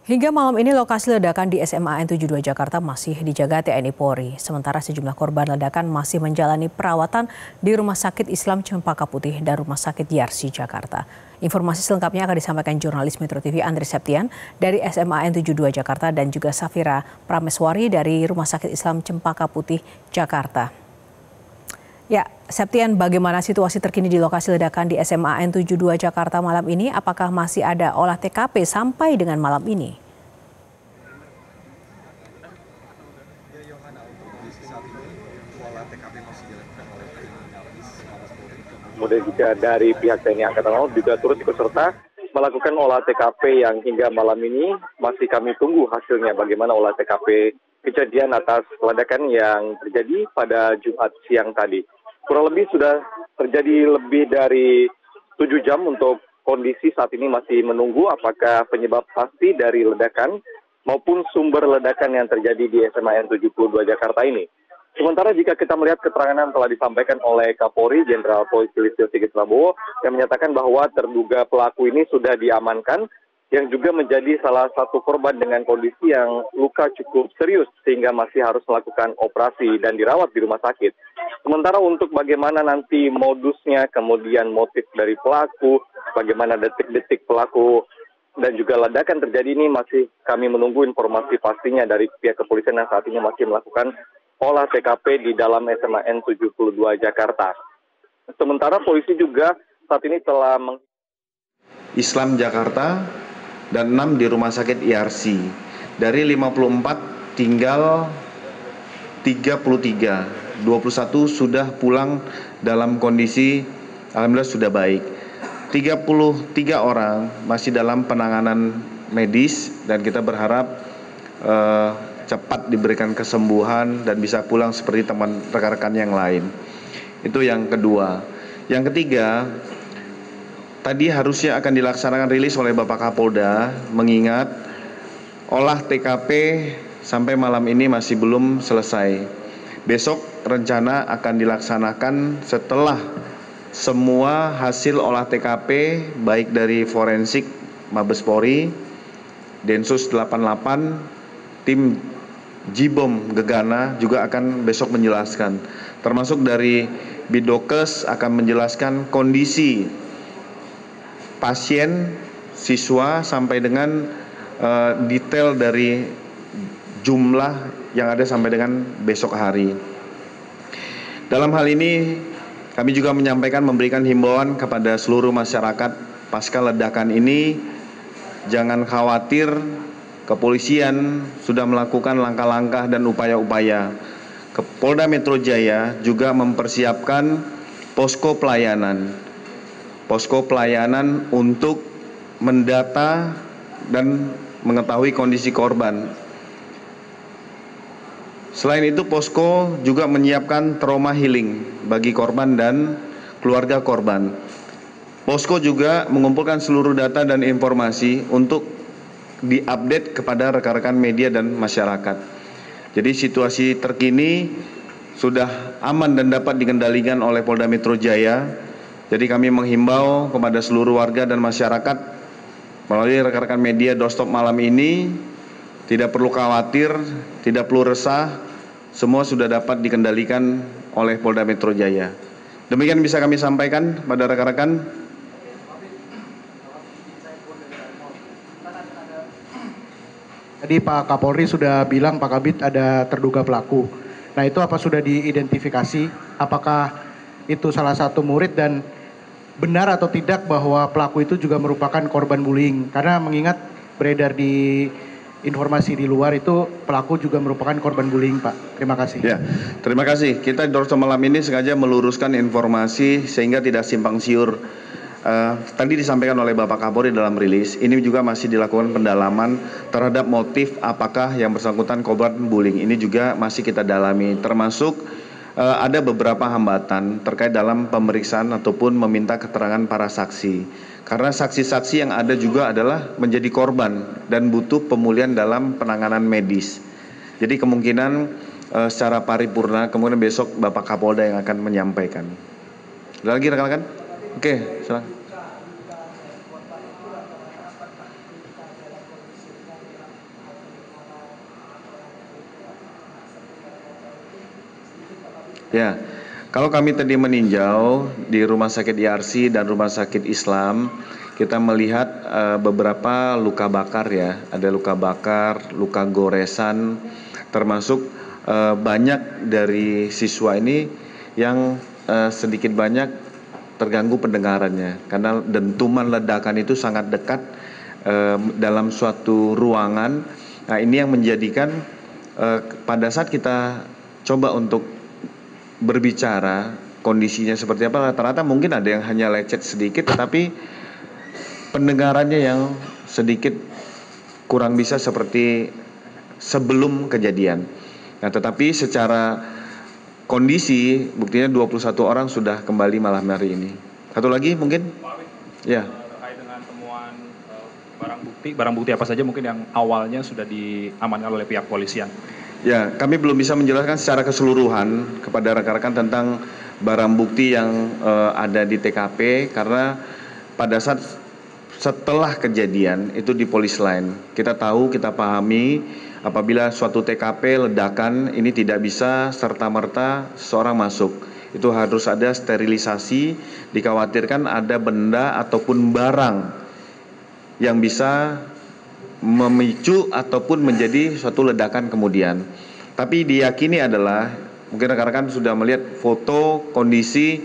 Hingga malam ini lokasi ledakan di SMA N72 Jakarta masih dijaga TNI Polri. Sementara sejumlah korban ledakan masih menjalani perawatan di Rumah Sakit Islam Cempaka Putih dan Rumah Sakit Yarsi Jakarta. Informasi selengkapnya akan disampaikan jurnalis Metro TV Andri Septian dari SMA N72 Jakarta dan juga Safira Prameswari dari Rumah Sakit Islam Cempaka Putih Jakarta. Ya, Septian, bagaimana situasi terkini di lokasi ledakan di SMA N72 Jakarta malam ini? Apakah masih ada olah TKP sampai dengan malam ini? Kemudian juga dari pihak TNI Angkatan Laut juga turut ikut serta melakukan olah TKP yang hingga malam ini masih kami tunggu hasilnya bagaimana olah TKP kejadian atas ledakan yang terjadi pada Jumat siang tadi. Kurang lebih sudah terjadi lebih dari 7 jam untuk kondisi saat ini masih menunggu apakah penyebab pasti dari ledakan maupun sumber ledakan yang terjadi di SMA N72 Jakarta ini. Sementara jika kita melihat keterangan yang telah disampaikan oleh Kapolri Jenderal Polisi Listio Sigit Prabowo yang menyatakan bahwa terduga pelaku ini sudah diamankan yang juga menjadi salah satu korban dengan kondisi yang luka cukup serius sehingga masih harus melakukan operasi dan dirawat di rumah sakit. Sementara untuk bagaimana nanti modusnya, kemudian motif dari pelaku, bagaimana detik-detik pelaku dan juga ledakan terjadi ini masih kami menunggu informasi pastinya dari pihak kepolisian yang saat ini masih melakukan olah TKP di dalam SMA N72 Jakarta. Sementara polisi juga saat ini telah Islam Jakarta dan 6 di Rumah Sakit Yarsi. Dari 54 tinggal 33, 21 sudah pulang dalam kondisi alhamdulillah sudah baik. 33 orang masih dalam penanganan medis dan kita berharap cepat diberikan kesembuhan dan bisa pulang seperti teman rekan-rekan yang lain. Itu yang kedua. Yang ketiga, tadi harusnya akan dilaksanakan rilis oleh Bapak Kapolda, mengingat olah TKP sampai malam ini masih belum selesai. Besok rencana akan dilaksanakan setelah semua hasil olah TKP baik dari forensik Mabes Polri, Densus 88, tim Jibom Gegana juga akan besok menjelaskan. Termasuk dari Bidokes akan menjelaskan kondisi pasien, siswa sampai dengan detail dari jumlah yang ada sampai dengan besok hari. Dalam hal ini kami juga menyampaikan memberikan himbauan kepada seluruh masyarakat pasca ledakan ini, jangan khawatir, kepolisian sudah melakukan langkah-langkah dan upaya-upaya. Polda Metro Jaya juga mempersiapkan posko pelayanan untuk mendata dan mengetahui kondisi korban. Selain itu, posko juga menyiapkan trauma healing bagi korban dan keluarga korban. Posko juga mengumpulkan seluruh data dan informasi untuk diupdate kepada rekan-rekan media dan masyarakat. Jadi situasi terkini sudah aman dan dapat dikendalikan oleh Polda Metro Jaya. Jadi kami menghimbau kepada seluruh warga dan masyarakat melalui rekan-rekan media doorstop malam ini, tidak perlu khawatir, tidak perlu resah, semua sudah dapat dikendalikan oleh Polda Metro Jaya. Demikian bisa kami sampaikan pada rekan-rekan. Tadi Pak Kapolri sudah bilang Pak Kabid ada terduga pelaku. Nah itu apa sudah diidentifikasi? Apakah itu salah satu murid dan benar atau tidak bahwa pelaku itu juga merupakan korban bullying? Karena mengingat beredar di informasi di luar itu pelaku juga merupakan korban bullying, Pak. Terima kasih. Ya, terima kasih. Kita di doorstop malam ini sengaja meluruskan informasi sehingga tidak simpang siur. Tadi disampaikan oleh Bapak Kapolri dalam rilis, ini juga masih dilakukan pendalaman terhadap motif apakah yang bersangkutan korban bullying. Ini juga masih kita dalami, termasuk ada beberapa hambatan terkait dalam pemeriksaan ataupun meminta keterangan para saksi. Karena saksi-saksi yang ada juga adalah menjadi korban dan butuh pemulihan dalam penanganan medis. Jadi kemungkinan secara paripurna, kemudian besok Bapak Kapolda yang akan menyampaikan. Ada lagi rekan-rekan? Oke, silakan. Ya, kalau kami tadi meninjau di Rumah Sakit IRC dan Rumah Sakit Islam, kita melihat beberapa luka bakar ya, ada luka bakar, luka goresan, termasuk banyak dari siswa ini yang sedikit banyak terganggu pendengarannya, karena dentuman ledakan itu sangat dekat dalam suatu ruangan. Nah, ini yang menjadikan pada saat kita coba untuk berbicara kondisinya seperti apa, rata-rata mungkin ada yang hanya lecet sedikit tetapi pendengarannya yang sedikit kurang bisa seperti sebelum kejadian. Nah, tetapi secara kondisi buktinya 21 orang sudah kembali malam hari ini. Satu lagi mungkin? Ya. Terkait dengan temuan barang bukti apa saja mungkin yang awalnya sudah diamankan oleh pihak polisian? Ya, kami belum bisa menjelaskan secara keseluruhan kepada rekan-rekan tentang barang bukti yang ada di TKP karena pada saat setelah kejadian itu di polis lain. Kita tahu, kita pahami apabila suatu TKP ledakan ini tidak bisa serta-merta seseorang masuk. Itu harus ada sterilisasi, dikhawatirkan ada benda ataupun barang yang bisa memicu ataupun menjadi suatu ledakan kemudian. Tapi diyakini adalah, mungkin rekan-rekan sudah melihat foto kondisi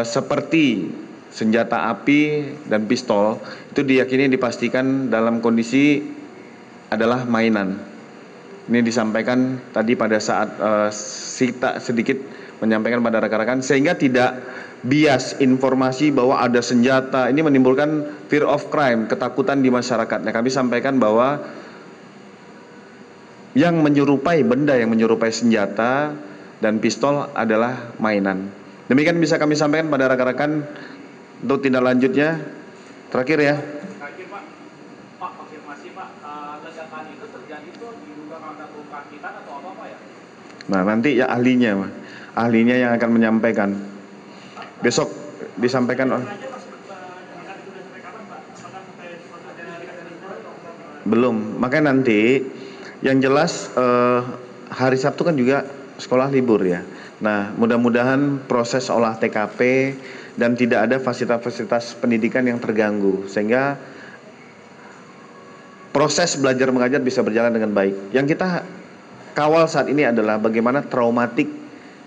seperti senjata api dan pistol, itu diyakini dipastikan dalam kondisi adalah mainan. Ini disampaikan tadi pada saat Sita sedikit menyampaikan pada rekan-rekan, sehingga tidak bias informasi bahwa ada senjata. Ini menimbulkan fear of crime, ketakutan di masyarakat. Nah, kami sampaikan bahwa yang menyerupai benda yang menyerupai senjata dan pistol adalah mainan. Demikian bisa kami sampaikan pada rekan-rekan. Untuk tindak lanjutnya, terakhir ya. Terakhir Pak, konfirmasi Pak, ledakan itu terjadi tuh diduga karena bom rakitan atau apa ya? Nah, nanti ya ahlinya yang akan menyampaikan. Besok disampaikan. Belum, makanya nanti yang jelas hari Sabtu kan juga sekolah libur ya. Nah, mudah-mudahan proses olah TKP dan tidak ada fasilitas-fasilitas pendidikan yang terganggu sehingga proses belajar mengajar bisa berjalan dengan baik. Yang kita kawal saat ini adalah bagaimana traumatik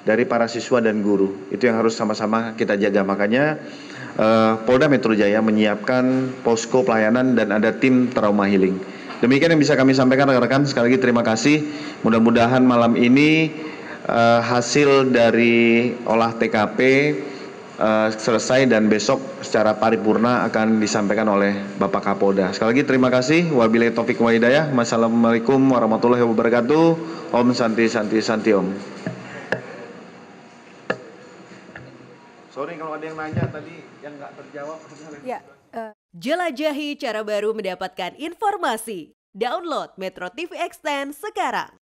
dari para siswa dan guru. Itu yang harus sama-sama kita jaga. Makanya Polda Metro Jaya menyiapkan posko pelayanan dan ada tim trauma healing. Demikian yang bisa kami sampaikan rekan-rekan. Sekali lagi terima kasih. Mudah-mudahan malam ini hasil dari olah TKP selesai dan besok secara paripurna akan disampaikan oleh Bapak Kapolda. Sekali lagi terima kasih. Wabillahi taufiq wal hidayah. Wassalamualaikum warahmatullahi wabarakatuh. Om Santi Santi Santi Om. Sorry kalau ada yang nanya tadi yang nggak terjawab. Ya, jelajahi cara baru mendapatkan informasi. Download Metro TV Extend sekarang.